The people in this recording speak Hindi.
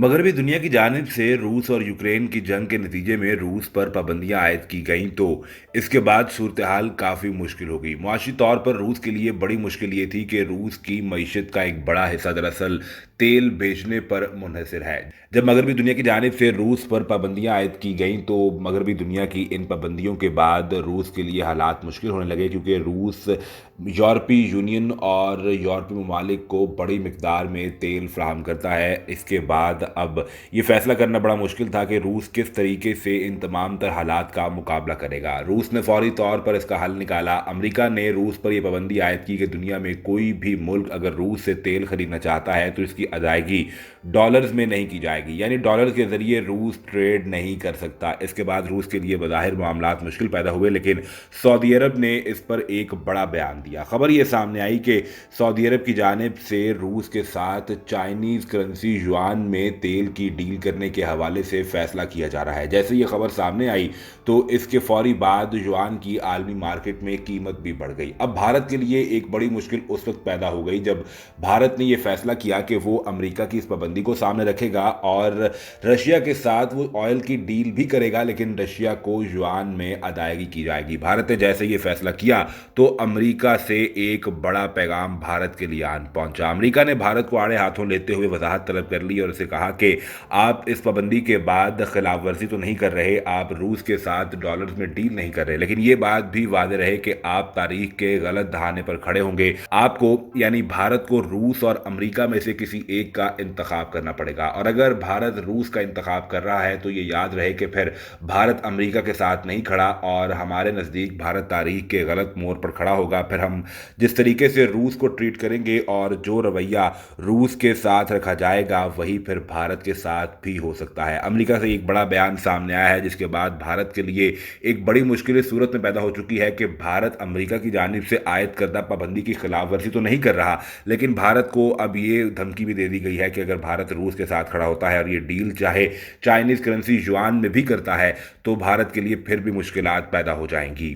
मगरबी दुनिया की जानिब से रूस और यूक्रेन की जंग के नतीजे में रूस पर पाबंदियां आयद की गईं तो इसके बाद सूरत हाल काफ़ी मुश्किल हो गई। मुआशी तौर पर रूस के लिए बड़ी मुश्किल ये थी कि रूस की मईशत का एक बड़ा हिस्सा दरअसल तेल बेचने पर मुनहसर है। जब मगरबी दुनिया की जानिब से रूस पर पाबंदियां आयद की गईं तो मगरबी दुनिया की इन पाबंदियों के बाद रूस के लिए हालात मुश्किल होने लगे, क्योंकि रूस यूरोपीय यूनियन और यूरोपीय ममालिक को बड़ी मिकदार में तेल फ्राहम करता है। इसके बाद अब ये फैसला करना बड़ा मुश्किल था कि रूस किस तरीके से इन तमाम तर हालात का मुकाबला करेगा। रूस ने फौरी तौर पर इसका हल निकाला। अमेरिका ने रूस पर यह पाबंदी आयद की कि दुनिया में कोई भी मुल्क अगर रूस से तेल खरीदना चाहता है तो इसकी अदायगी डॉलर्स में नहीं की जाएगी, यानी डॉलर्स के जरिए रूस ट्रेड नहीं कर सकता। इसके बाद रूस के लिए बज़ाहिर मामलात मुश्किल पैदा हुए, लेकिन सऊदी अरब ने इस पर एक बड़ा बयान दिया। खबर ये सामने आई कि सऊदी अरब की जानिब से रूस के साथ चाइनीज़ करेंसी युआन में तेल की डील करने के हवाले से फैसला किया जा रहा है। जैसे ये खबर सामने आई तो इसके फौरी बाद युआन की आलमी मार्केट में कीमत भी बढ़ गई। अब भारत के लिए एक बड़ी मुश्किल उस वक्त पैदा हो गई जब भारत ने यह फैसला किया कि वो अमेरिका की इस पाबंदी को सामने रखेगा और रशिया के साथ वो ऑयल की डील भी करेगा, लेकिन रशिया को युआन में अदायगी की जाएगी। भारत ने जैसे ये फैसला किया तो अमेरिका से एक बड़ा पैगाम भारत के लिए आन पहुंचा। अमेरिका ने भारत को आड़े हाथों लेते हुए वजाहत तलब कर ली और उसे कहा कि आप इस पाबंदी के बाद खिलाफ वर्जी तो नहीं कर रहे, आप रूस के साथ डॉलर्स में डील नहीं कर रहे, लेकिन ये बात भी वादे रहे कि आप तारीख के गलत दहाने पर खड़े होंगे। आपको यानी भारत को रूस और अमेरिका में से किसी एक का इंतखाब करना पड़ेगा, और अगर भारत रूस का इंतखाब कर रहा है तो ये याद रहे कि फिर भारत अमेरिका के साथ नहीं खड़ा और हमारे नज़दीक भारत तारीख के गलत मोड़ पर खड़ा होगा। फिर हम जिस तरीके से रूस को ट्रीट करेंगे और जो रवैया रूस के साथ रखा जाएगा वही फिर भारत के साथ भी हो सकता है। अमेरिका से एक बड़ा बयान सामने आया है जिसके बाद भारत के लिए एक बड़ी मुश्किल इस सूरत में पैदा हो चुकी है कि भारत अमेरिका की जानिब से आयद करदा पाबंदी की खिलाफ वर्जी तो नहीं कर रहा, लेकिन भारत को अब ये धमकी भी दे दी गई है कि अगर भारत रूस के साथ खड़ा होता है और ये डील चाहे चाइनीज़ करेंसी युआन में भी करता है तो भारत के लिए फिर भी मुश्किलात पैदा हो जाएंगी।